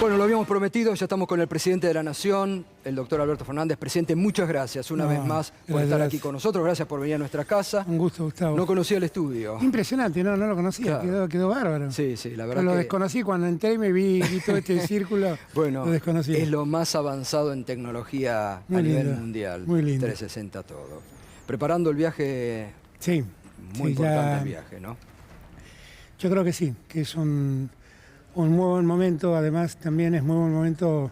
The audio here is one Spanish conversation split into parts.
Bueno, lo habíamos prometido, ya estamos con el presidente de la Nación, el doctor Alberto Fernández. Presidente, muchas gracias una vez más por estar aquí con nosotros. Gracias por venir a nuestra casa. Un gusto, Gustavo. No conocía el estudio. Impresionante, no lo conocía, claro. quedó bárbaro. Sí, la verdad lo desconocí cuando entré y me vi todo este círculo. Bueno, lo desconocí. Es lo más avanzado en tecnología a nivel mundial. Muy lindo. 360 todo. Preparando el viaje. Sí. Muy importante el viaje, ¿no? Yo creo que sí, que es un muy buen momento. Además, también es muy buen momento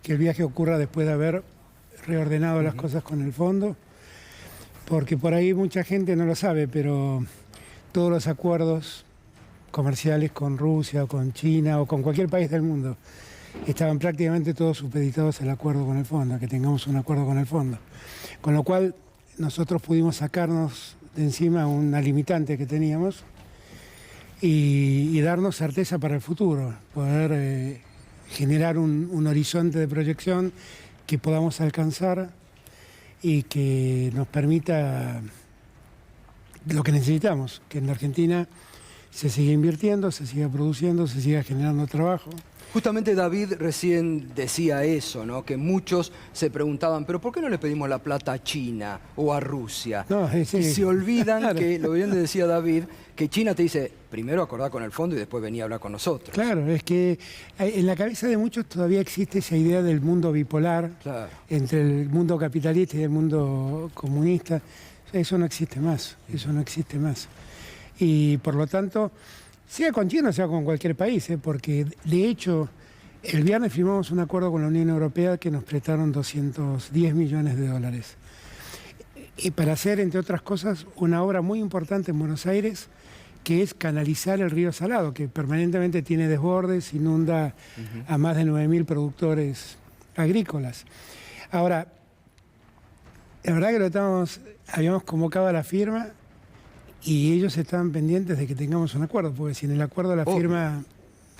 que el viaje ocurra después de haber reordenado las cosas con el fondo, porque por ahí mucha gente no lo sabe, pero todos los acuerdos comerciales con Rusia o con China o con cualquier país del mundo estaban prácticamente todos supeditados al acuerdo con el fondo, a que tengamos un acuerdo con el fondo. Con lo cual nosotros pudimos sacarnos de encima una limitante que teníamos y darnos certeza para el futuro, poder generar un horizonte de proyección que podamos alcanzar y que nos permita lo que necesitamos, que en la Argentina se siga invirtiendo, se siga produciendo, se siga generando trabajo. Justamente David recién decía eso, ¿no? Que muchos se preguntaban, ¿pero por qué no le pedimos la plata a China o a Rusia? No, sí. Y se olvidan claro. que, lo bien decía David, que China te dice, primero acordar con el fondo y después venía a hablar con nosotros. Claro, es que en la cabeza de muchos todavía existe esa idea del mundo bipolar, claro, entre el mundo capitalista y el mundo comunista. Eso no existe más, Y por lo tanto, sea con China o sea con cualquier país, porque de hecho el viernes firmamos un acuerdo con la Unión Europea que nos prestaron 210 millones de dólares. Y para hacer, entre otras cosas, una obra muy importante en Buenos Aires, que es canalizar el río Salado, que permanentemente tiene desbordes, inunda a más de 9.000 productores agrícolas. Ahora, la verdad que habíamos convocado a la firma y ellos estaban pendientes de que tengamos un acuerdo, porque sin el acuerdo la firma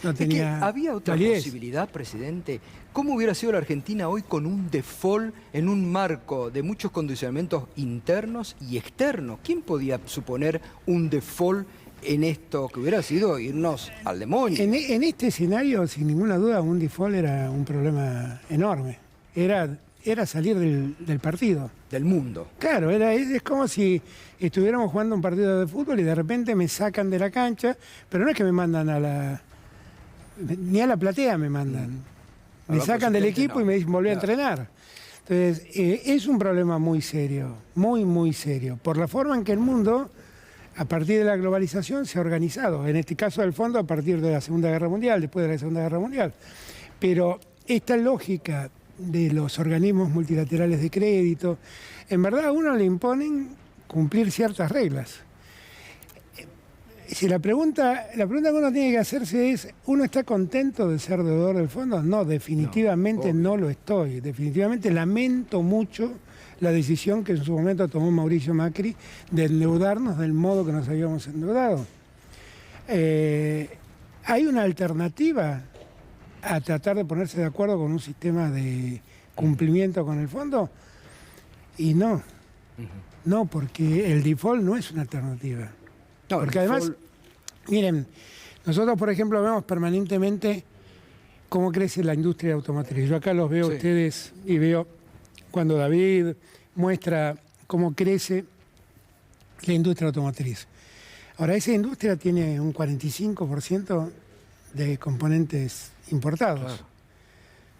no tenía es que había otra validez. Posibilidad, presidente. ¿Cómo hubiera sido la Argentina hoy con un default en un marco de muchos condicionamientos internos y externos? ¿Quién podía suponer un default en esto que hubiera sido irnos al demonio? En este escenario, sin ninguna duda, un default era un problema enorme. Era salir del partido. Del mundo. Claro, es como si estuviéramos jugando un partido de fútbol y de repente me sacan de la cancha, pero no es que me mandan ni a la platea me mandan. Me sacan del equipo y me dicen volví a entrenar. Entonces, es un problema muy serio, muy serio, por la forma en que el mundo, a partir de la globalización, se ha organizado. En este caso del fondo, a partir de la Segunda Guerra Mundial, después de la Segunda Guerra Mundial. Pero esta lógica de los organismos multilaterales de crédito, en verdad a uno le imponen cumplir ciertas reglas. Si la pregunta que uno tiene que hacerse es, ¿uno está contento de ser deudor del fondo? No, definitivamente no lo estoy. Definitivamente lamento mucho la decisión que en su momento tomó Mauricio Macri de endeudarnos del modo que nos habíamos endeudado. ¿Hay una alternativa a tratar de ponerse de acuerdo con un sistema de cumplimiento con el fondo? Y no. No, porque el default no es una alternativa. No, porque además, miren, nosotros, por ejemplo, vemos permanentemente cómo crece la industria automotriz. Yo acá los veo a ustedes y veo cuando David muestra cómo crece la industria automotriz. Ahora, esa industria tiene un 45% de componentes importados. Claro.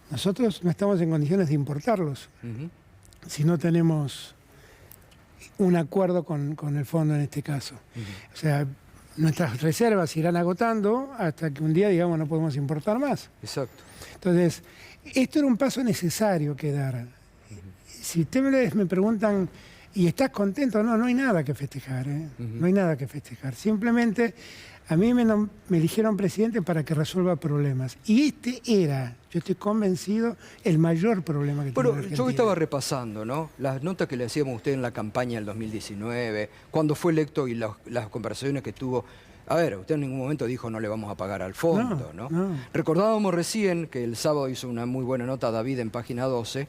Nosotros no estamos en condiciones de importarlos si no tenemos un acuerdo con el fondo en este caso. O sea, nuestras reservas se irán agotando hasta que un día, digamos, no podemos importar más. Exacto. Entonces, esto era un paso necesario que dar. Si ustedes me preguntan, ¿y estás contento? No hay nada que festejar, No hay nada que festejar. Simplemente a mí me eligieron presidente para que resuelva problemas. Y este era, yo estoy convencido, el mayor problema que tiene la Argentina. Yo estaba repasando, ¿no? Las notas que le hacíamos a usted en la campaña del 2019, cuando fue electo y las conversaciones que tuvo. A ver, usted en ningún momento dijo no le vamos a pagar al fondo, ¿no? Recordábamos recién que el sábado hizo una muy buena nota David en Página 12.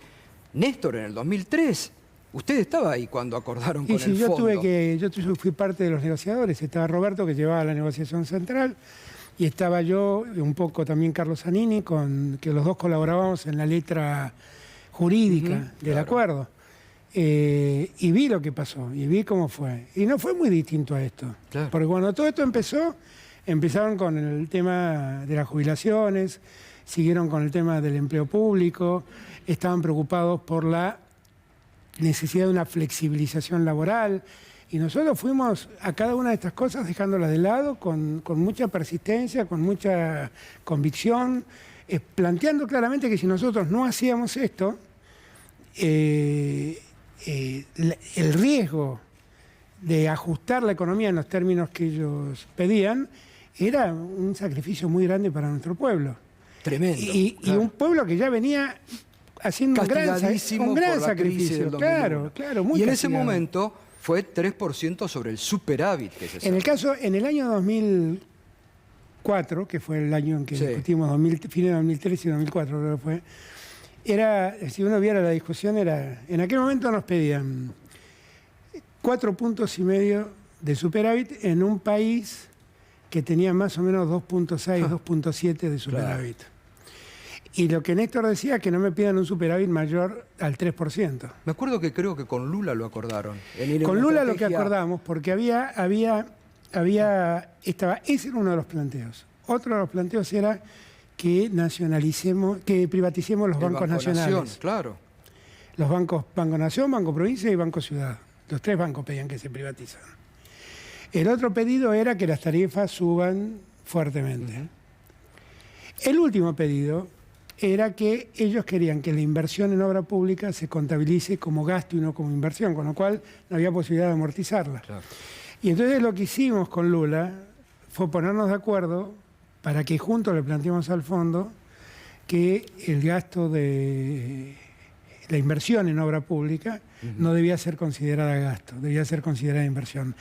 Néstor en el 2003. Usted estaba ahí cuando acordaron con el fondo. Yo fui parte de los negociadores. Estaba Roberto, que llevaba la negociación central, y estaba yo, un poco también Carlos Zanini, que los dos colaborábamos en la letra jurídica del acuerdo. Y vi lo que pasó, y vi cómo fue. Y no fue muy distinto a esto. Claro. Porque cuando todo esto empezó, empezaron con el tema de las jubilaciones, siguieron con el tema del empleo público, estaban preocupados por la necesidad de una flexibilización laboral. Y nosotros fuimos a cada una de estas cosas dejándolas de lado con mucha persistencia, con mucha convicción, planteando claramente que si nosotros no hacíamos esto, el riesgo de ajustar la economía en los términos que ellos pedían era un sacrificio muy grande para nuestro pueblo. Tremendo. Y un pueblo que ya venía haciendo un gran sacrificio. Claro, muy Y en castigado. ese momento fue 3% sobre el superávit que se sacó. En el año 2004, que fue el año en que discutimos, fines de 2003 y 2004 creo que fue, si uno viera la discusión, en aquel momento nos pedían 4,5 puntos de superávit en un país que tenía más o menos 2,6, 2,7 de superávit. Claro. Y lo que Néstor decía es que no me pidan un superávit mayor al 3%. Me acuerdo que creo que con Lula lo acordaron. Con Lula lo que acordamos, porque ese era uno de los planteos. Otro de los planteos era que privaticemos los bancos nacionales. Nación, claro. Los bancos, Banco Nación, Banco Provincia y Banco Ciudad. Los 3 bancos pedían que se privatizan. El otro pedido era que las tarifas suban fuertemente. El último pedido era que ellos querían que la inversión en obra pública se contabilice como gasto y no como inversión, con lo cual no había posibilidad de amortizarla. Claro. Y entonces lo que hicimos con Lula fue ponernos de acuerdo para que juntos le planteemos al fondo que el gasto de la inversión en obra pública no debía ser considerada gasto, debía ser considerada inversión.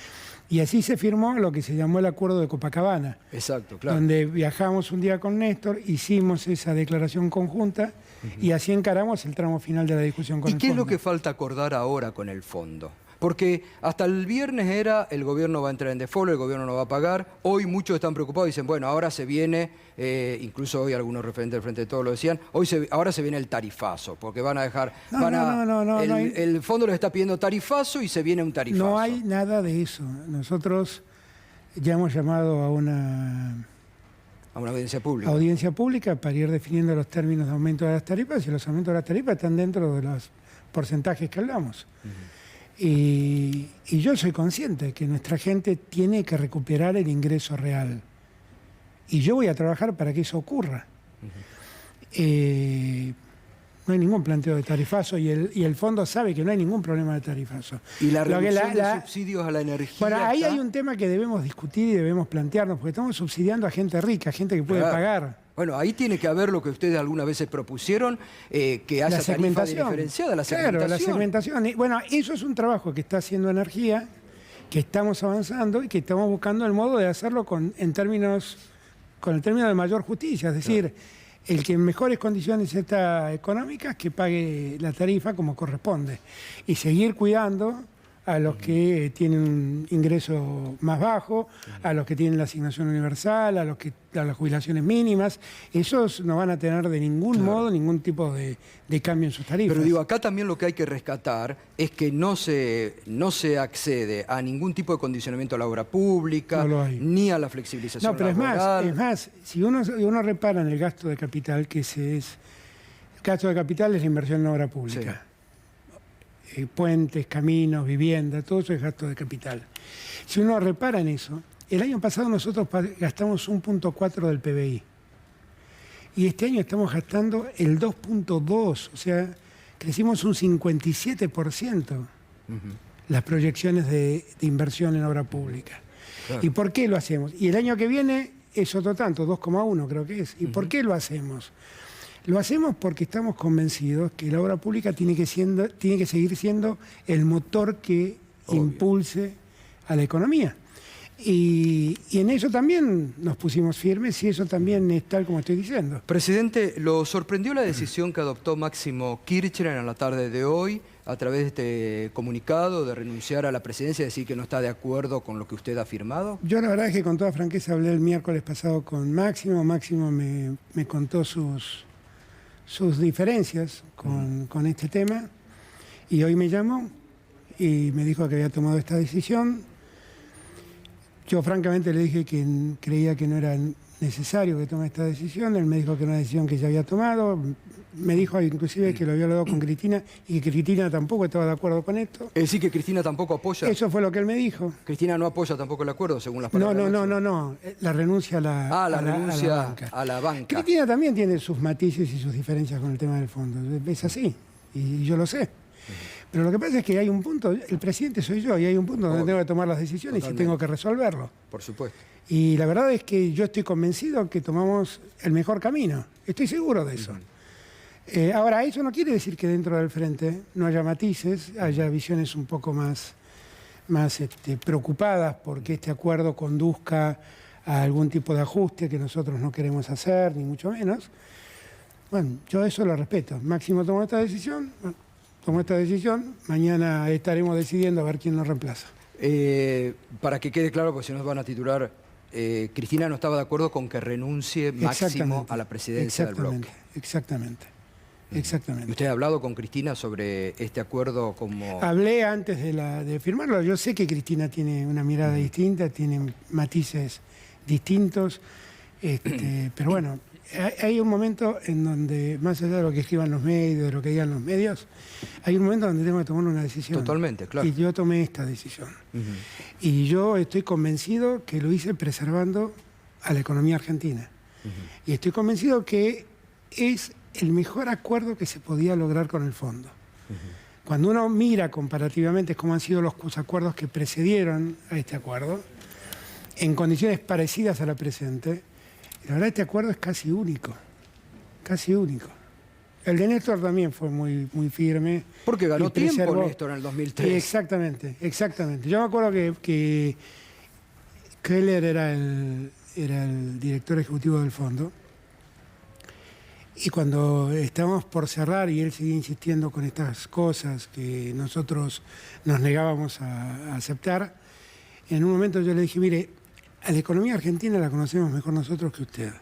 Y así se firmó lo que se llamó el Acuerdo de Copacabana. Exacto, claro. Donde viajamos un día con Néstor, hicimos esa declaración conjunta y así encaramos el tramo final de la discusión con el fondo. ¿Y qué es lo que falta acordar ahora con el fondo? Porque hasta el viernes era el gobierno va a entrar en default, el gobierno no va a pagar. Hoy muchos están preocupados y dicen, bueno, ahora se viene, incluso hoy algunos referentes del Frente de Todos lo decían, ahora se viene el tarifazo, porque van a dejar... El fondo les está pidiendo tarifazo y se viene un tarifazo. No hay nada de eso. Nosotros ya hemos llamado a una audiencia pública. Audiencia pública para ir definiendo los términos de aumento de las tarifas y los aumentos de las tarifas están dentro de los porcentajes que hablamos. Y yo soy consciente que nuestra gente tiene que recuperar el ingreso real. Y yo voy a trabajar para que eso ocurra. No hay ningún planteo de tarifazo y el fondo sabe que no hay ningún problema de tarifazo. ¿Y la reducción de subsidios a la energía? Bueno, ahí hay un tema que debemos discutir y debemos plantearnos, porque estamos subsidiando a gente rica, gente que puede pagar. Bueno, ahí tiene que haber lo que ustedes algunas veces propusieron, que haya tarifa diferenciada, la segmentación. Claro, la segmentación. Y, bueno, eso es un trabajo que está haciendo Energía, que estamos avanzando y que estamos buscando el modo de hacerlo con el término de mayor justicia. Es decir, el que en mejores condiciones está económicas, que pague la tarifa como corresponde. Y seguir cuidando a los que tienen un ingreso más bajo, a los que tienen la asignación universal, a las jubilaciones mínimas. Esos no van a tener de ningún modo ningún tipo de cambio en sus tarifas. Pero digo, acá también lo que hay que rescatar es que no se accede a ningún tipo de condicionamiento a la obra pública, ni a la flexibilización laboral. Es más, si uno repara en el gasto de capital, el gasto de capital es la inversión en obra pública. Sí. Puentes, caminos, vivienda, todo eso es gasto de capital. Si uno repara en eso, el año pasado nosotros gastamos 1,4 del PBI. Y este año estamos gastando el 2,2, o sea, crecimos un 57% las proyecciones de inversión en obra pública. Claro. ¿Y por qué lo hacemos? Y el año que viene es otro tanto, 2,1 creo que es. ¿Y por qué lo hacemos? Lo hacemos porque estamos convencidos que la obra pública tiene que seguir siendo el motor que impulse a la economía. Y en eso también nos pusimos firmes y eso también es tal como estoy diciendo. Presidente, ¿lo sorprendió la decisión que adoptó Máximo Kirchner en la tarde de hoy a través de este comunicado de renunciar a la presidencia y decir que no está de acuerdo con lo que usted ha afirmado? Yo la verdad es que con toda franqueza hablé el miércoles pasado con Máximo. Máximo me contó sus diferencias con este tema y hoy me llamó y me dijo que había tomado esta decisión. Yo francamente le dije que creía que no era necesario que tome esta decisión. Él me dijo que era una decisión que ya había tomado. Me dijo inclusive que lo había hablado con Cristina y que Cristina tampoco estaba de acuerdo con esto. Es decir, que Cristina tampoco apoya. Eso fue lo que él me dijo. Cristina no apoya tampoco el acuerdo, según las palabras. No. La renuncia a la renuncia banca. a la banca. Cristina también tiene sus matices y sus diferencias con el tema del fondo. Es así. Y yo lo sé. Pero lo que pasa es que hay un punto, el presidente soy yo, y hay un punto donde tengo que tomar las decisiones. Totalmente. Y tengo que resolverlo. Por supuesto. Y la verdad es que yo estoy convencido que tomamos el mejor camino. Estoy seguro de eso. Ahora, eso no quiere decir que dentro del frente no haya matices, haya visiones un poco más preocupadas porque este acuerdo conduzca a algún tipo de ajuste que nosotros no queremos hacer, ni mucho menos. Bueno, yo eso lo respeto. Máximo tomó esta decisión. Mañana estaremos decidiendo a ver quién nos reemplaza. Para que quede claro, porque si no nos van a titular, Cristina no estaba de acuerdo con que renuncie Máximo a la presidencia del bloque. Exactamente. ¿Y usted ha hablado con Cristina sobre este acuerdo como...? Hablé antes de firmarlo. Yo sé que Cristina tiene una mirada distinta, tiene matices distintos, pero bueno, hay un momento en donde, más allá de lo que escriban los medios, de lo que digan los medios, hay un momento donde tengo que tomar una decisión. Totalmente, claro. Y yo tomé esta decisión. Y yo estoy convencido que lo hice preservando a la economía argentina. Y estoy convencido que es el mejor acuerdo que se podía lograr con el fondo. Cuando uno mira comparativamente cómo han sido los acuerdos que precedieron a este acuerdo, en condiciones parecidas a la presente, la verdad este acuerdo es casi único. El de Néstor también fue muy firme. Porque ganó tiempo Néstor en el 2003. Exactamente. Yo me acuerdo que Keller era el director ejecutivo del fondo. Y cuando estábamos por cerrar y él seguía insistiendo con estas cosas que nosotros nos negábamos a aceptar, en un momento yo le dije, mire, a la economía argentina la conocemos mejor nosotros que usted.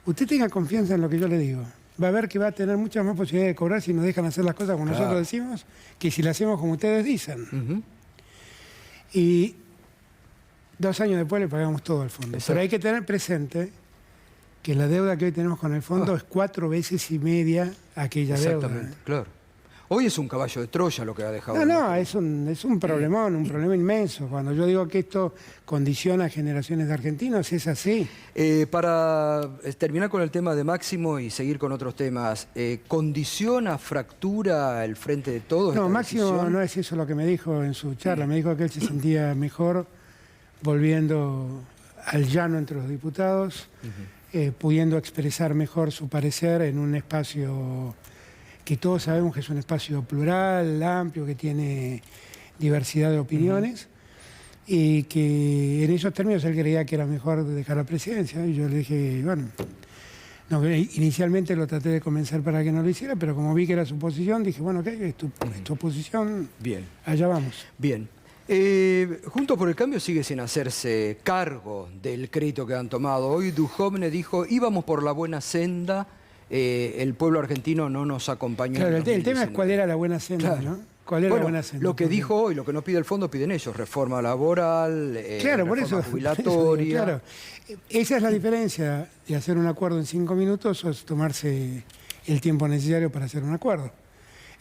Usted tenga confianza en lo que yo le digo. Va a ver que va a tener muchas más posibilidades de cobrar si nos dejan hacer las cosas como nosotros decimos, que si las hacemos como ustedes dicen. Y 2 años después le pagamos todo al fondo. Exacto. Pero hay que tener presente que la deuda que hoy tenemos con el fondo es 4 veces y media aquella deuda. Exactamente, claro. Hoy es un caballo de Troya lo que ha dejado. Es un problemón, un problema inmenso. Cuando yo digo que esto condiciona a generaciones de argentinos, es así. Para terminar con el tema de Máximo y seguir con otros temas, ¿condiciona, fractura el frente de todos? No, Máximo no es eso lo que me dijo en su charla. Me dijo que él se sentía mejor volviendo al llano entre los diputados, pudiendo expresar mejor su parecer en un espacio que todos sabemos que es un espacio plural, amplio, que tiene diversidad de opiniones, y que en esos términos él creía que era mejor dejar la presidencia. Y yo le dije, bueno, no, inicialmente lo traté de convencer para que no lo hiciera, pero como vi que era su posición, dije, bueno, ok, es tu posición, bien, allá vamos. Bien. Juntos por el Cambio sigue sin hacerse cargo del crédito que han tomado. Hoy Duhovne dijo, íbamos por la buena senda, el pueblo argentino no nos acompañó. Claro, el tema es cuál era la buena senda, claro. ¿No? ¿Cuál era la buena senda? Lo que dijo hoy, lo que no pide el fondo, piden ellos, reforma laboral, reforma jubilatoria. Claro, esa es la diferencia de hacer un acuerdo en 5 minutos o es tomarse el tiempo necesario para hacer un acuerdo.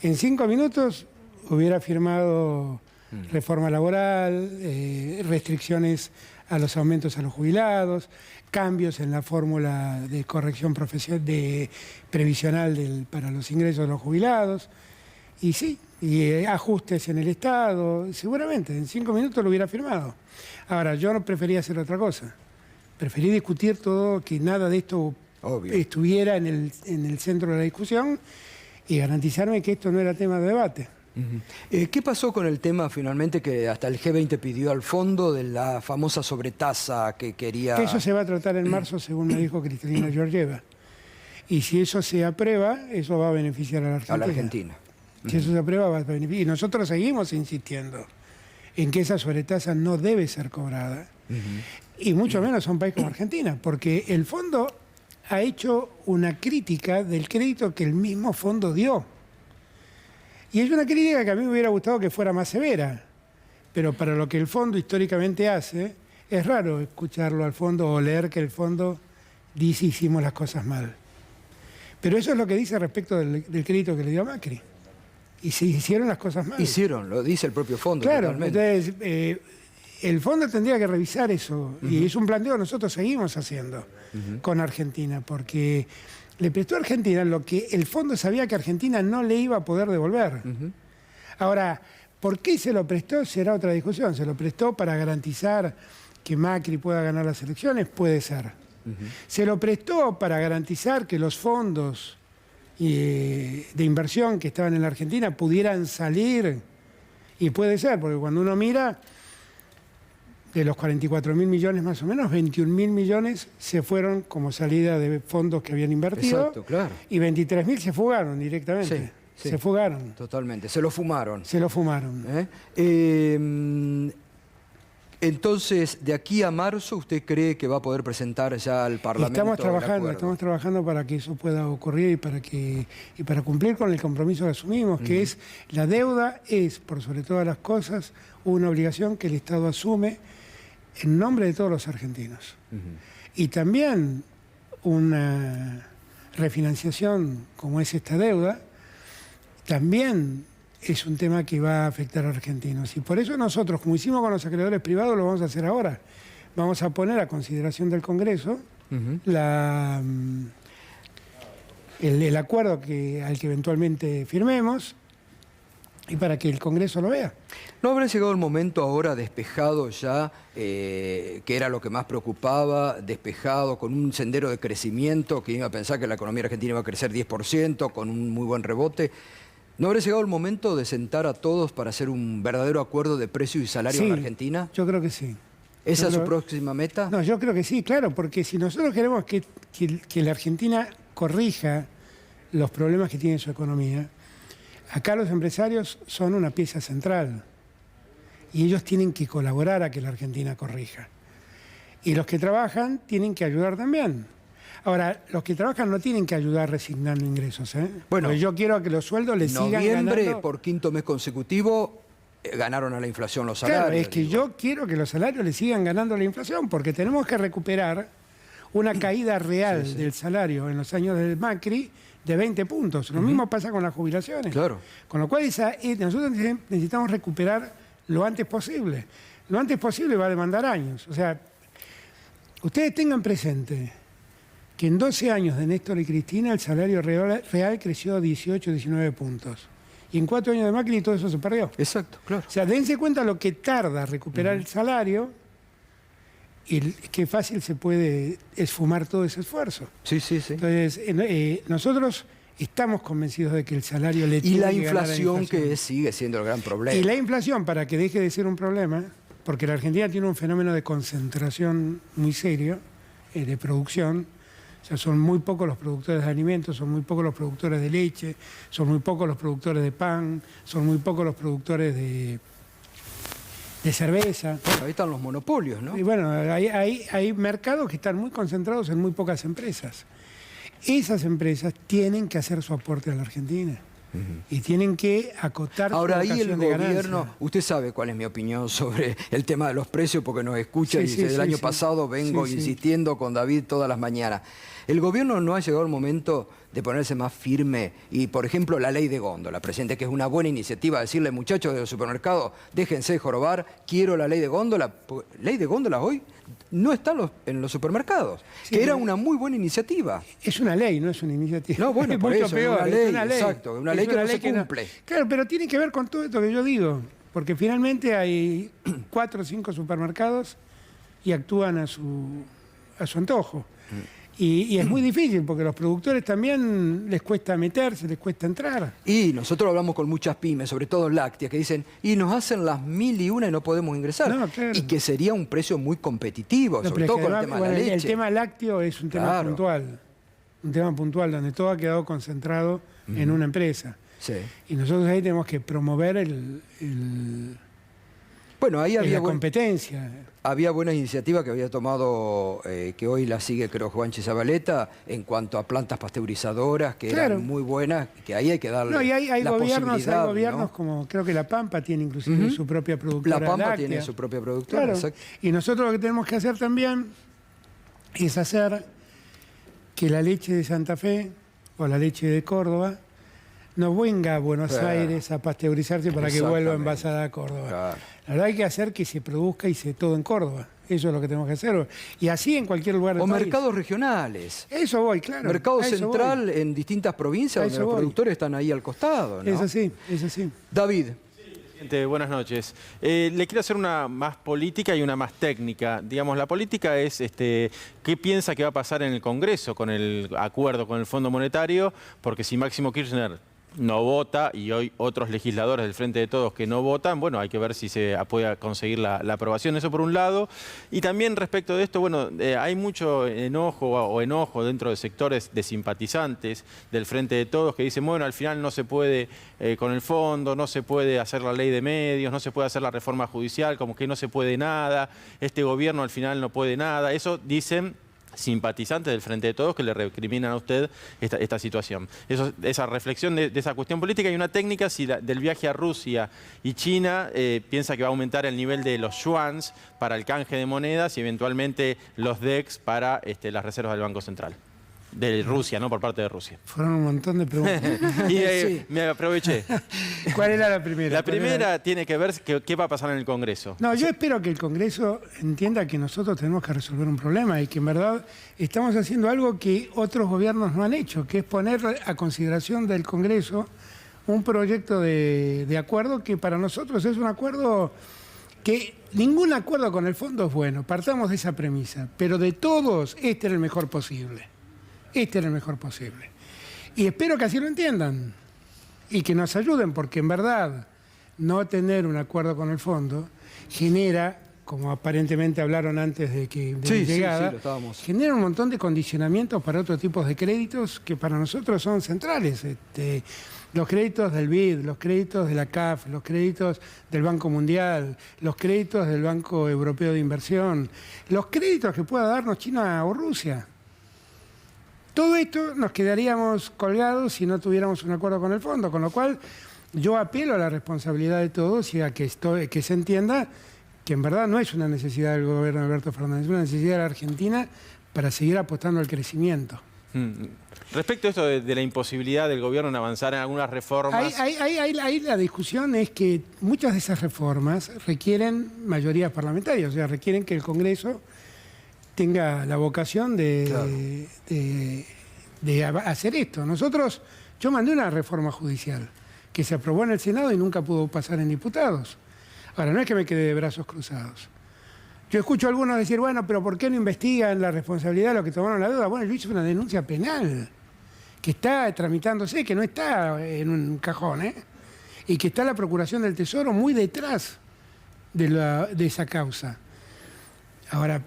En 5 minutos hubiera firmado reforma laboral, restricciones a los aumentos a los jubilados, cambios en la fórmula de corrección previsional para los ingresos de los jubilados, y sí, y ajustes en el Estado, seguramente, en 5 minutos lo hubiera firmado. Ahora, yo no prefería hacer otra cosa, preferí discutir todo, que nada de esto estuviera en el centro de la discusión y garantizarme que esto no era tema de debate. ¿Qué pasó con el tema finalmente que hasta el G20 pidió al fondo de la famosa sobretasa que quería...? Que eso se va a tratar en marzo, según me dijo Cristalina Georgieva. Y si eso se aprueba, eso va a beneficiar a la Argentina. A la Argentina. Si eso se aprueba, va a beneficiar. Y nosotros seguimos insistiendo en que esa sobretasa no debe ser cobrada. Y mucho menos a un país como Argentina, porque el fondo ha hecho una crítica del crédito que el mismo fondo dio. Y es una crítica que a mí me hubiera gustado que fuera más severa. Pero para lo que el fondo históricamente hace, es raro escucharlo al fondo o leer que el fondo dice hicimos las cosas mal. Pero eso es lo que dice respecto del crédito que le dio a Macri. Y se hicieron las cosas mal. Hicieron, lo dice el propio fondo. Claro, totalmente. entonces el fondo tendría que revisar eso. Y es un planteo que nosotros seguimos haciendo con Argentina, porque le prestó a Argentina lo que el fondo sabía que Argentina no le iba a poder devolver. Ahora, ¿por qué se lo prestó? Será otra discusión. ¿Se lo prestó para garantizar que Macri pueda ganar las elecciones? Puede ser. ¿Se lo prestó para garantizar que los fondos de inversión que estaban en la Argentina pudieran salir? Y puede ser, porque cuando uno mira, de los 44.000 millones más o menos, 21.000 millones se fueron como salida de fondos que habían invertido. Exacto, claro. Y 23.000 se fugaron directamente. Sí. Sí, se fugaron. Totalmente, se lo fumaron. Se lo fumaron. Entonces, de aquí a marzo, ¿usted cree que va a poder presentar ya al Parlamento Estamos trabajando para que eso pueda ocurrir y para cumplir con el compromiso que asumimos, que es la deuda es, por sobre todas las cosas, una obligación que el Estado asume en nombre de todos los argentinos. Y también una refinanciación como es esta deuda, también es un tema que va a afectar a argentinos. Y por eso nosotros, como hicimos con los acreedores privados, lo vamos a hacer ahora. Vamos a poner a consideración del Congreso el acuerdo al que eventualmente firmemos y para que el Congreso lo vea. ¿No habrá llegado el momento ahora despejado ya, que era lo que más preocupaba, despejado, con un sendero de crecimiento, que iba a pensar que la economía argentina iba a crecer 10%, con un muy buen rebote? ¿No habrá llegado el momento de sentar a todos para hacer un verdadero acuerdo de precio y salario en Argentina? Yo creo que sí. ¿Esa es su próxima meta? No, yo creo que sí, claro, porque si nosotros queremos que la Argentina corrija los problemas que tiene su economía, acá los empresarios son una pieza central y ellos tienen que colaborar a que la Argentina corrija. Y los que trabajan tienen que ayudar también. Ahora, los que trabajan no tienen que ayudar resignando ingresos, ¿eh? Bueno, porque yo quiero que los sueldos les sigan ganando. En noviembre, por quinto mes consecutivo, ganaron a la inflación los salarios. Claro, es que yo quiero que los salarios le sigan ganando a la inflación, porque tenemos que recuperar una caída real del salario en los años del Macri de 20 puntos. Lo mismo pasa con las jubilaciones. Claro. Con lo cual nosotros necesitamos recuperar lo antes posible. Lo antes posible va a demandar años. O sea, ustedes tengan presente que en 12 años de Néstor y Cristina el salario real creció 18, 19 puntos. Y en 4 años de Macri todo eso se perdió. Exacto, claro. O sea, dense cuenta lo que tarda recuperar el salario y qué fácil se puede esfumar todo ese esfuerzo. Sí, sí, sí. Entonces, nosotros estamos convencidos de que el salario le tiene que ganar a la inflación. Que sigue siendo el gran problema. Y la inflación, para que deje de ser un problema, porque la Argentina tiene un fenómeno de concentración muy serio, de producción. O sea, son muy pocos los productores de alimentos, son muy pocos los productores de leche, son muy pocos los productores de pan, son muy pocos los productores de cerveza. Bueno, ahí están los monopolios, ¿no? Y bueno, hay mercados que están muy concentrados en muy pocas empresas. Esas empresas tienen que hacer su aporte a la Argentina. Y tienen que acotar ahora su ahí el vocación de gobierno, ganancia. usted sabe cuál es mi opinión sobre el tema de los precios porque nos escucha y desde el año pasado vengo insistiendo con David todas las mañanas. ¿El gobierno no ha llegado el momento de ponerse más firme? Y, por ejemplo, la ley de góndola, presidente, que es una buena iniciativa, decirle, muchachos de los supermercados, déjense de jorobar, quiero la ley de góndola. Ley de góndola hoy no está en los supermercados, que era una muy buena iniciativa. Es una ley, no es una iniciativa. No, bueno, por mucho eso, peor, es una ley. Exacto, una ley que no se cumple. Claro, pero tiene que ver con todo esto que yo digo, porque finalmente hay 4 o 5 supermercados y actúan a su antojo. Y es muy difícil, porque a los productores también les cuesta meterse, les cuesta entrar. Y nosotros hablamos con muchas pymes, sobre todo lácteas, que dicen, y nos hacen las 1001 y no podemos ingresar. No, claro. Y que sería un precio muy competitivo, sobre todo con el tema de la leche. El tema lácteo es un tema puntual. Un tema puntual donde todo ha quedado concentrado en una empresa. Sí. Y nosotros ahí tenemos que promover Bueno, ahí había la competencia. Había buenas iniciativas que había tomado, que hoy la sigue, creo, Juanchi Zabaleta, en cuanto a plantas pasteurizadoras, que eran muy buenas, que ahí hay que darle no, y hay la gobiernos, ¿no? como creo que La Pampa tiene inclusive su propia productora La Pampa láctea. tiene su propia productora, claro. exacto. Y nosotros lo que tenemos que hacer también es hacer que la leche de Santa Fe o la leche de Córdoba no venga a Buenos Aires a pasteurizarse para que vuelva envasada a Córdoba. Claro. La verdad hay que hacer que se produzca y se todo en Córdoba. Eso es lo que tenemos que hacer. Y así en cualquier lugar del país. Mercados regionales. Eso voy, claro. Mercado central en distintas provincias donde los productores están ahí al costado, ¿no? Es así, es así. David. Buenas noches. Le quiero hacer una más política y una más técnica. Digamos, la política es qué piensa que va a pasar en el Congreso con el acuerdo con el Fondo Monetario, porque si Máximo Kirchner no vota y hoy otros legisladores del Frente de Todos que no votan, bueno, hay que ver si se puede conseguir la aprobación, eso por un lado. Y también respecto de esto, bueno, hay mucho enojo dentro de sectores de simpatizantes del Frente de Todos que dicen, bueno, al final no se puede con el fondo, no se puede hacer la ley de medios, no se puede hacer la reforma judicial, como que no se puede nada, este gobierno al final no puede nada. Eso dicen simpatizantes del Frente de Todos que le recriminan a usted esta situación. Esa reflexión de esa cuestión política y una técnica si del viaje a Rusia y China piensa que va a aumentar el nivel de los yuans para el canje de monedas y eventualmente los DEX para las reservas del Banco Central. De Rusia, ¿no? Por parte de Rusia. Fueron un montón de preguntas. Y sí, me aproveché. ¿Cuál era la primera? La primera tiene que ver qué va a pasar en el Congreso. No, yo espero que el Congreso entienda que nosotros tenemos que resolver un problema y que en verdad estamos haciendo algo que otros gobiernos no han hecho, que es poner a consideración del Congreso un proyecto de acuerdo que para nosotros es un acuerdo que ningún acuerdo con el fondo es bueno, partamos de esa premisa, pero de todos este era el mejor posible. Este era el mejor posible. Y espero que así lo entiendan y que nos ayuden, porque en verdad no tener un acuerdo con el fondo genera, como aparentemente hablaron antes de mi llegada, genera un montón de condicionamientos para otros tipos de créditos que para nosotros son centrales. Los créditos del BID, los créditos de la CAF, los créditos del Banco Mundial, los créditos del Banco Europeo de Inversión, los créditos que pueda darnos China o Rusia. Todo esto nos quedaríamos colgados si no tuviéramos un acuerdo con el fondo, con lo cual yo apelo a la responsabilidad de todos y a que se entienda que en verdad no es una necesidad del gobierno de Alberto Fernández, es una necesidad de la Argentina para seguir apostando al crecimiento. Respecto a esto de la imposibilidad del gobierno en avanzar en algunas reformas... Ahí la discusión es que muchas de esas reformas requieren mayorías parlamentarias, o sea, requieren que el Congreso tenga la vocación de hacer esto. Yo mandé una reforma judicial que se aprobó en el Senado y nunca pudo pasar en diputados. Ahora, no es que me quede de brazos cruzados. Yo escucho a algunos decir, bueno, pero ¿por qué no investigan la responsabilidad de los que tomaron la deuda? Bueno, yo hice una denuncia penal que está tramitándose, que no está en un cajón, y que está la Procuración del Tesoro muy detrás de esa causa. Ahora,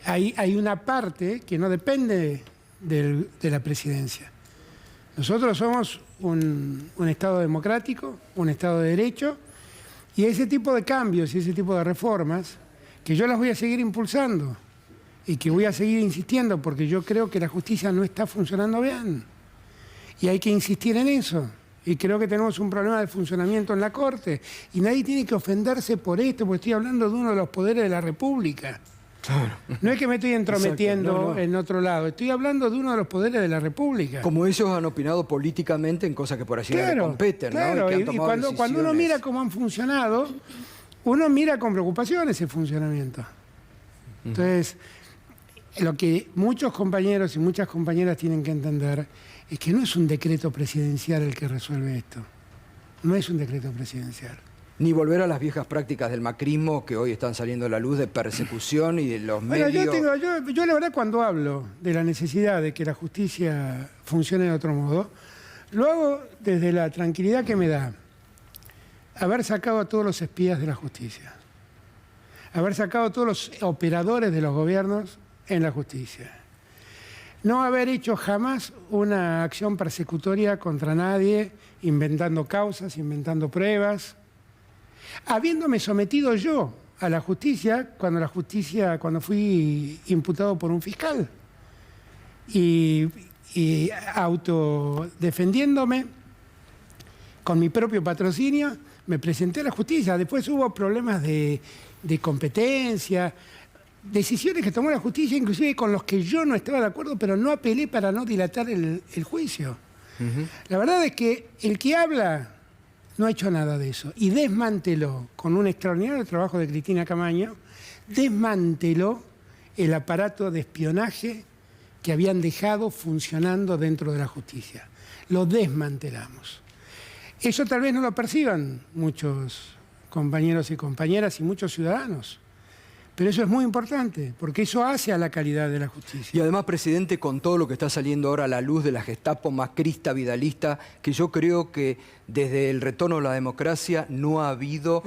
hay una parte que no depende de la presidencia. Nosotros somos un Estado democrático, un Estado de derecho, y ese tipo de cambios y ese tipo de reformas, que yo las voy a seguir impulsando y que voy a seguir insistiendo, porque yo creo que la justicia no está funcionando bien. Y hay que insistir en eso. Y creo que tenemos un problema de funcionamiento en la Corte. Y nadie tiene que ofenderse por esto, porque estoy hablando de uno de los poderes de la República. Claro. No es que me estoy entrometiendo en otro lado, estoy hablando de uno de los poderes de la República. Como ellos han opinado políticamente en cosas que por así no le competen, claro, ¿no? Y cuando uno mira cómo han funcionado, uno mira con preocupación ese funcionamiento. Entonces, lo que muchos compañeros y muchas compañeras tienen que entender es que no es un decreto presidencial el que resuelve esto. No es un decreto presidencial. Ni volver a las viejas prácticas del macrismo que hoy están saliendo a la luz de persecución y de los medios... Yo la verdad cuando hablo de la necesidad de que la justicia funcione de otro modo, lo hago desde la tranquilidad que me da haber sacado a todos los espías de la justicia, haber sacado a todos los operadores de los gobiernos en la justicia, no haber hecho jamás una acción persecutoria contra nadie, inventando causas, inventando pruebas, habiéndome sometido yo a la justicia cuando fui imputado por un fiscal y autodefendiéndome con mi propio patrocinio, me presenté a la justicia. Después hubo problemas de competencia, decisiones que tomó la justicia, inclusive con los que yo no estaba de acuerdo, pero no apelé para no dilatar el juicio. La verdad es que el que habla no ha hecho nada de eso y desmanteló, con un extraordinario trabajo de Cristina Camaño, desmanteló el aparato de espionaje que habían dejado funcionando dentro de la justicia. Lo desmantelamos. Eso tal vez no lo perciban muchos compañeros y compañeras y muchos ciudadanos. Pero eso es muy importante, porque eso hace a la calidad de la justicia. Y además, presidente, con todo lo que está saliendo ahora a la luz de la Gestapo macrista, vidalista, que yo creo que desde el retorno a la democracia no ha habido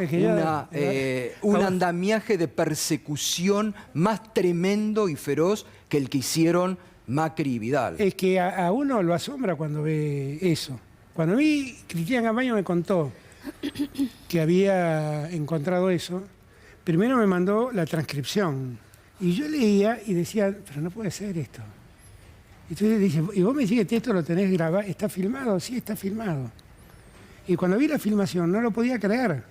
un andamiaje de persecución más tremendo y feroz que el que hicieron Macri y Vidal. Es que a uno lo asombra cuando ve eso. Cuando Cristina Camaño me contó que había encontrado eso, primero me mandó la transcripción y yo leía y decía, pero no puede ser esto. Entonces dije, ¿y vos me decís que esto lo tenés grabado? ¿Está filmado? Sí, está filmado. Y cuando vi la filmación no lo podía creer.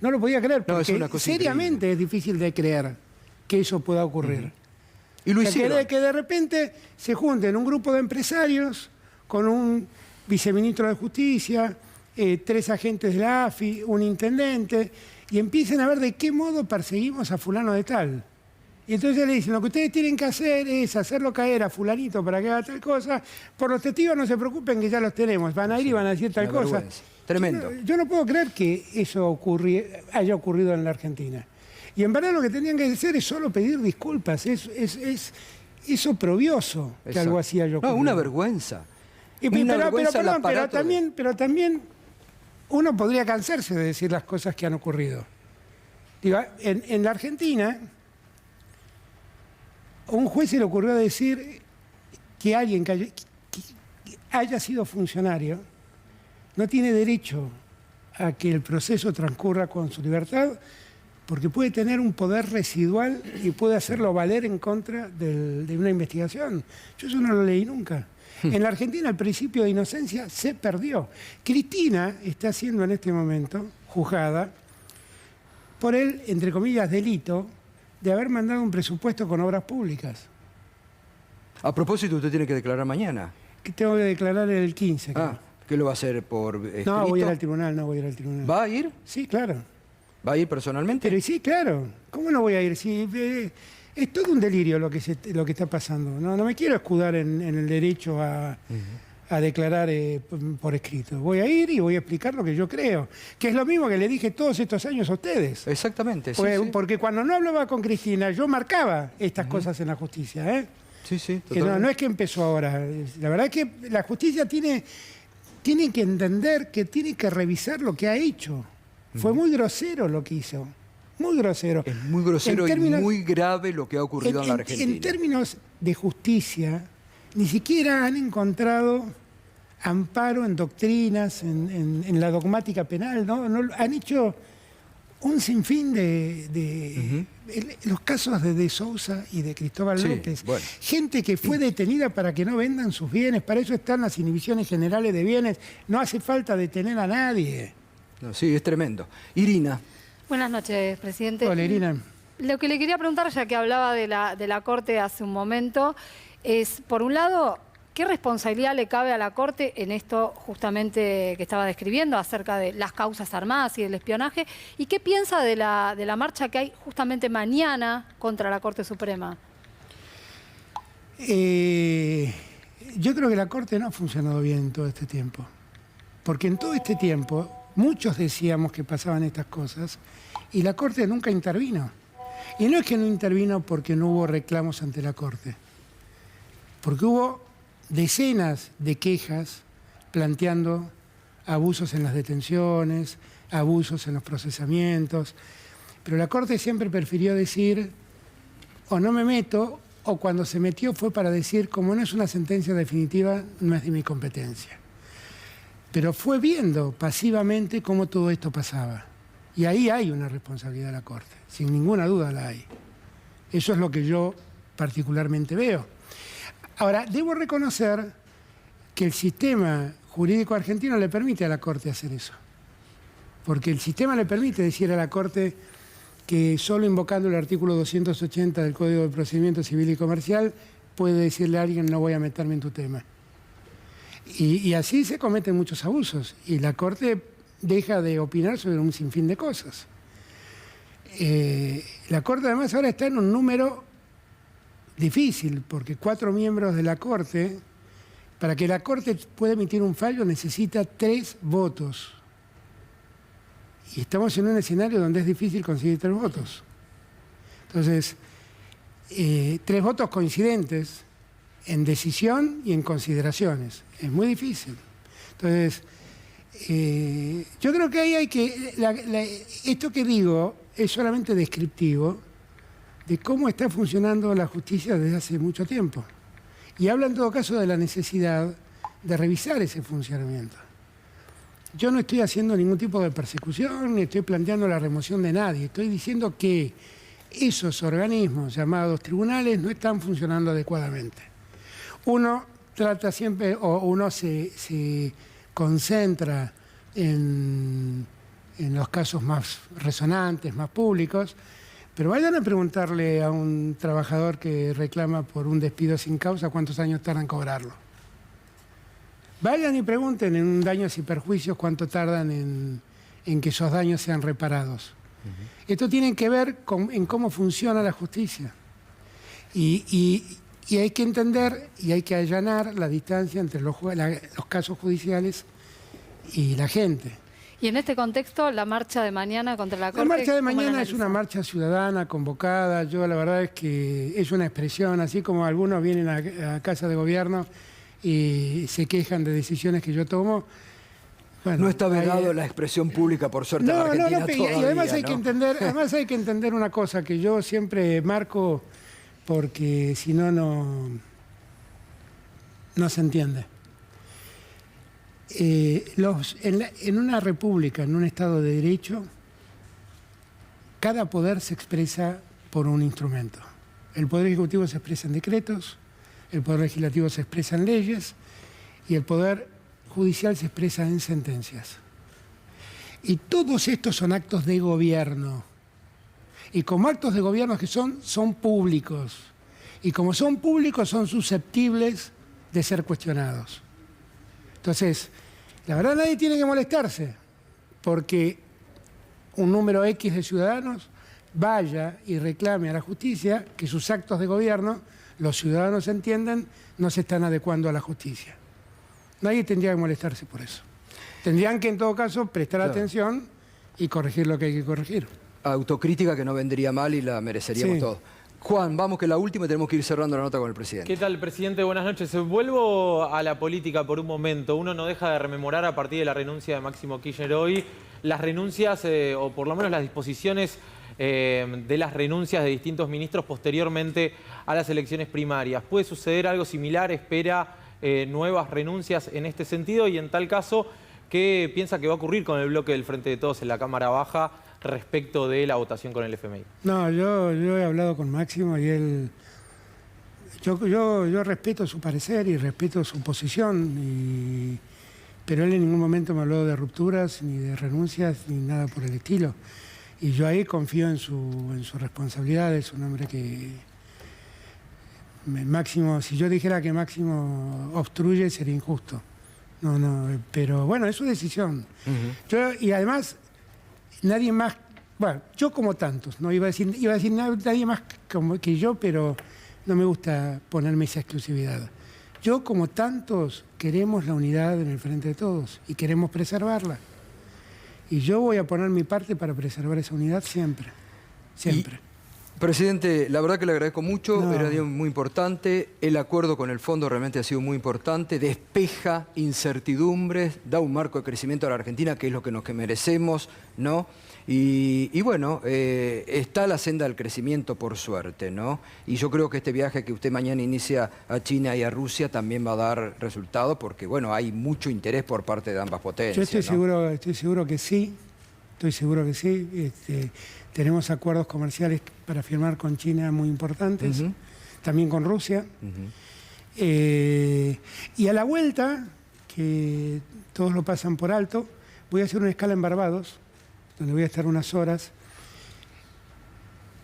No lo podía creer, porque es una cosa seriamente es difícil de creer que eso pueda ocurrir. Y lo hicieron. Que de repente se junten un grupo de empresarios con un viceministro de Justicia, 3 agentes de la AFI, un intendente, y empiecen a ver de qué modo perseguimos a fulano de tal. Y entonces le dicen, lo que ustedes tienen que hacer es hacerlo caer a fulanito para que haga tal cosa. Por los testigos no se preocupen que ya los tenemos. Van a ir y van a decir tal cosa. Tremendo. Yo no puedo creer que eso haya ocurrido en la Argentina. Y en verdad lo que tenían que hacer es solo pedir disculpas. Es oprobioso que algo así haya ocurrido. No, una vergüenza. Pero también uno podría cansarse de decir las cosas que han ocurrido. Digo, en la Argentina, a un juez se le ocurrió decir que alguien que haya sido funcionario no tiene derecho a que el proceso transcurra con su libertad porque puede tener un poder residual y puede hacerlo valer en contra de una investigación. Yo eso no lo leí nunca. En la Argentina el principio de inocencia se perdió. Cristina está siendo en este momento juzgada por el, entre comillas, delito de haber mandado un presupuesto con obras públicas. A propósito, usted tiene que declarar mañana. Que tengo que declarar el 15. Creo. ¿Qué lo va a hacer por escrito? No, voy a ir al tribunal, ¿Va a ir? Sí, claro. ¿Va a ir personalmente? Pero sí, claro. ¿Cómo no voy a ir? Si, es todo un delirio lo que está pasando. No me quiero escudar en el derecho a declarar por escrito. Voy a ir y voy a explicar lo que yo creo. Que es lo mismo que le dije todos estos años a ustedes. Exactamente, sí, porque cuando no hablaba con Cristina, yo marcaba estas cosas en la justicia. Sí, sí, que no es que empezó ahora. La verdad es que la justicia tiene que entender que tiene que revisar lo que ha hecho. Fue muy grosero lo que hizo. Muy grosero. Es muy grosero y muy grave lo que ha ocurrido en la Argentina. En términos de justicia, ni siquiera han encontrado amparo en doctrinas, en la dogmática penal, ¿no? Han hecho un sinfín los casos de Sousa y de Cristóbal López. Bueno. Gente que fue detenida para que no vendan sus bienes, para eso están las inhibiciones generales de bienes, no hace falta detener a nadie. No, sí, es tremendo. Irina. Buenas noches, presidente. Hola, Irina. Lo que le quería preguntar, ya que hablaba de la Corte hace un momento, es, por un lado, ¿qué responsabilidad le cabe a la Corte en esto justamente que estaba describiendo acerca de las causas armadas y del espionaje? ¿Y qué piensa de la marcha que hay justamente mañana contra la Corte Suprema? Yo creo que la Corte no ha funcionado bien en todo este tiempo. Porque en todo este tiempo muchos decíamos que pasaban estas cosas y la Corte nunca intervino. Y no es que no intervino porque no hubo reclamos ante la Corte, porque hubo decenas de quejas planteando abusos en las detenciones, abusos en los procesamientos, pero la Corte siempre prefirió decir o no me meto o cuando se metió fue para decir, como no es una sentencia definitiva, no es de mi competencia. Pero fue viendo pasivamente cómo todo esto pasaba. Y ahí hay una responsabilidad de la Corte, sin ninguna duda la hay. Eso es lo que yo particularmente veo. Ahora, debo reconocer que el sistema jurídico argentino le permite a la Corte hacer eso. Porque el sistema le permite decir a la Corte que solo invocando el artículo 280 del Código de Procedimiento Civil y Comercial puede decirle a alguien no voy a meterme en tu tema. Y así se cometen muchos abusos y la Corte deja de opinar sobre un sinfín de cosas. La Corte además ahora está en un número difícil porque 4 miembros de la Corte, para que la Corte pueda emitir un fallo necesita 3 votos. Y estamos en un escenario donde es difícil conseguir 3 votos. Entonces, 3 votos coincidentes en decisión y en consideraciones. Es muy difícil. Entonces, yo creo que ahí hay que... esto que digo es solamente descriptivo de cómo está funcionando la justicia desde hace mucho tiempo. Y habla en todo caso de la necesidad de revisar ese funcionamiento. Yo no estoy haciendo ningún tipo de persecución, ni estoy planteando la remoción de nadie. Estoy diciendo que esos organismos llamados tribunales no están funcionando adecuadamente. Uno trata siempre, o uno se concentra en los casos más resonantes, más públicos, pero vayan a preguntarle a un trabajador que reclama por un despido sin causa cuántos años tardan en cobrarlo. Vayan y pregunten en daños y perjuicios cuánto tardan en que esos daños sean reparados. Esto tiene que ver en cómo funciona la justicia. Y hay que entender y hay que allanar la distancia entre los casos judiciales y la gente. Y en este contexto, la marcha de mañana contra la Corte... La marcha de mañana es una marcha ciudadana, convocada. Yo la verdad es que es una expresión, así como algunos vienen a Casa de Gobierno y se quejan de decisiones que yo tomo. Bueno, no está vedado la expresión pública, por suerte, en Argentina todavía, y además hay que entender una cosa que yo siempre marco, porque si no, no se entiende. En una república, en un Estado de Derecho, cada poder se expresa por un instrumento. El Poder Ejecutivo se expresa en decretos, el Poder Legislativo se expresa en leyes y el Poder Judicial se expresa en sentencias. Y todos estos son actos de gobierno. Y como actos de gobierno que son públicos. Y como son públicos, son susceptibles de ser cuestionados. Entonces, la verdad nadie tiene que molestarse, porque un número X de ciudadanos vaya y reclame a la justicia que sus actos de gobierno, los ciudadanos entienden, no se están adecuando a la justicia. Nadie tendría que molestarse por eso. Tendrían que, en todo caso, prestar atención y corregir lo que hay que corregir. Autocrítica que no vendría mal y la mereceríamos todos. Juan, vamos que la última y tenemos que ir cerrando la nota con el presidente. ¿Qué tal, presidente? Buenas noches. Vuelvo a la política por un momento. Uno no deja de rememorar a partir de la renuncia de Máximo Kirchner hoy las renuncias, o por lo menos las disposiciones de las renuncias de distintos ministros posteriormente a las elecciones primarias. ¿Puede suceder algo similar? ¿Espera nuevas renuncias en este sentido? Y en tal caso, ¿qué piensa que va a ocurrir con el bloque del Frente de Todos en la Cámara Baja respecto de la votación con el FMI? No, yo he hablado con Máximo y él... Yo respeto su parecer y respeto su posición, pero él en ningún momento me habló de rupturas, ni de renuncias, ni nada por el estilo. Y yo ahí confío en su responsabilidad. Es un hombre que... Máximo, si yo dijera que Máximo obstruye, sería injusto. Pero bueno, es su decisión. Y además, nadie más... Bueno, yo como tantos, no iba a decir nadie más como que yo, pero no me gusta ponerme esa exclusividad. Yo como tantos queremos la unidad en el Frente de Todos y queremos preservarla. Y yo voy a poner mi parte para preservar esa unidad siempre, siempre. Presidente, la verdad que le agradezco mucho, No. era un día muy importante, el acuerdo con el fondo realmente ha sido muy importante, despeja incertidumbres, da un marco de crecimiento a la Argentina, que es lo que nos merecemos, ¿no? Y bueno, está la senda del crecimiento por suerte, ¿no? Y yo creo que este viaje que usted mañana inicia a China y a Rusia también va a dar resultados, porque bueno, hay mucho interés por parte de ambas potencias. Yo estoy ¿no? seguro que sí, tenemos acuerdos comerciales para firmar con China muy importantes, también con Rusia. Y a la vuelta, que todos lo pasan por alto, voy a hacer una escala en Barbados, donde voy a estar unas horas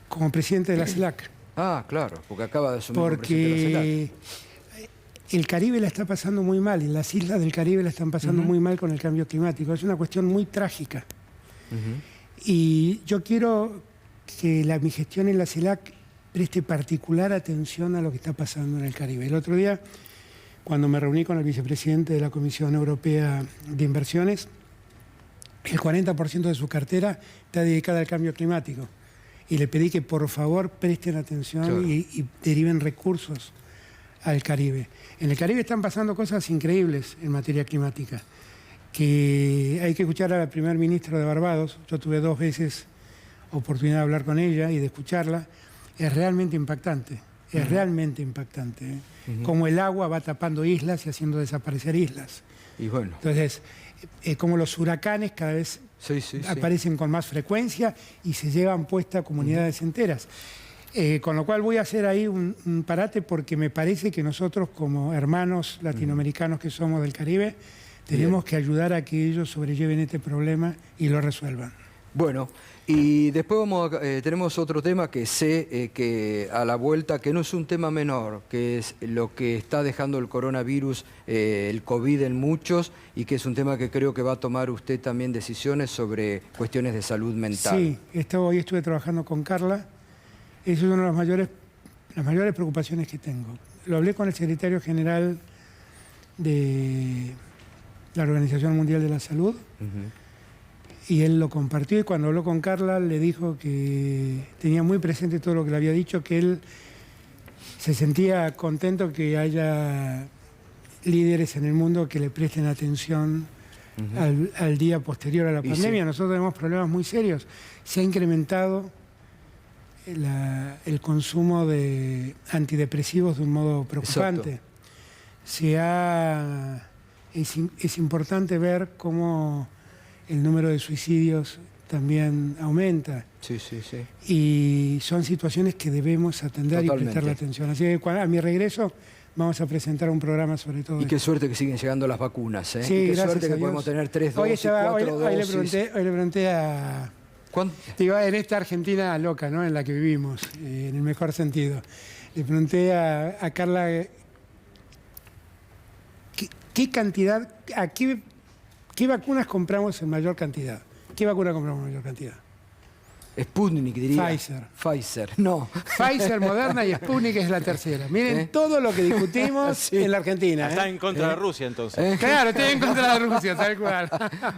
como presidente de la CELAC. Ah, claro, porque acaba de asumir como presidente de la Porque CELAC. el Caribe la está pasando muy mal, y las islas del Caribe la están pasando muy mal con el cambio climático. Es una cuestión muy trágica. Y yo quiero que mi gestión en la CELAC preste particular atención a lo que está pasando en el Caribe. El otro día, cuando me reuní con el vicepresidente de la Comisión Europea de Inversiones, el 40% de su cartera está dedicada al cambio climático. Y le pedí que por favor presten atención, claro, y deriven recursos al Caribe. En el Caribe están pasando cosas increíbles en materia climática, que hay que escuchar al primer ministro de Barbados. Yo tuve 2 veces oportunidad de hablar con ella y de escucharla. Es realmente impactante, es realmente impactante, ¿eh? Cómo el agua va tapando islas y haciendo desaparecer islas. Y bueno. Entonces, como los huracanes cada vez aparecen con más frecuencia y se llevan puestas comunidades enteras. Con lo cual voy a hacer ahí un parate, porque me parece que nosotros, como hermanos latinoamericanos que somos del Caribe, tenemos que ayudar a que ellos sobrelleven este problema y lo resuelvan. Bueno, y después tenemos otro tema que sé que a la vuelta, que no es un tema menor, que es lo que está dejando el coronavirus, el COVID en muchos, y que es un tema que creo que va a tomar usted también decisiones sobre cuestiones de salud mental. Sí, hoy estuve trabajando con Carla. Esa es una de las mayores preocupaciones que tengo. Lo hablé con el secretario general de la Organización Mundial de la Salud, y él lo compartió, y cuando habló con Carla le dijo que tenía muy presente todo lo que le había dicho, que él se sentía contento que haya líderes en el mundo que le presten atención al día posterior a la pandemia. Nosotros tenemos problemas muy serios. Se ha incrementado el consumo de antidepresivos de un modo preocupante. Es importante ver cómo el número de suicidios también aumenta. Y son situaciones que debemos atender y prestarle atención. Así que a mi regreso vamos a presentar un programa sobre todo. Y qué suerte que siguen llegando las vacunas, ¿eh? Sí, y qué gracias suerte a que Dios. podemos tener 3 dosis, 4 dosis. Hoy le pregunté a... Digo, en esta Argentina loca, ¿no?, en la que vivimos, en el mejor sentido. Le pregunté a Carla qué cantidad, qué vacunas compramos en mayor cantidad. ¿Qué vacuna compramos en mayor cantidad? Sputnik, diría. Pfizer. No. Pfizer, Moderna y Sputnik es la tercera. Miren todo lo que discutimos en la Argentina. Está en contra de Rusia, entonces. Claro, estoy en contra de Rusia, tal cual.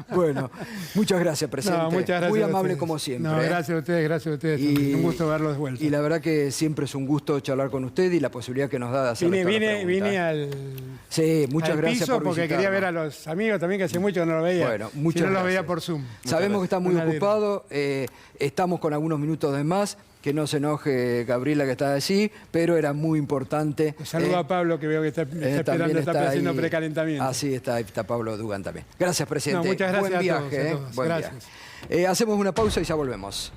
Bueno, muchas gracias, presidente. No, muchas gracias. Muy amable como siempre. No, gracias a ustedes. Un gusto verlos de vuelta. Y la verdad que siempre es un gusto charlar con usted y la posibilidad que nos da de hacer Vine al muchas gracias piso por porque visitarnos. quería ver a los amigos también, que hace mucho que no los veía. Bueno, muchas no los gracias. veía por Zoom. Sabemos que está muy ocupado, estamos con algunos minutos de más, que no se enoje Gabriela que está allí, pero era muy importante. Saludo a Pablo, que veo que está esperando, está haciendo precalentamiento. Así está Pablo Dugan también. Gracias, presidente. No, muchas gracias. Buen viaje, a todos. buen Gracias. viaje. Hacemos una pausa y ya volvemos.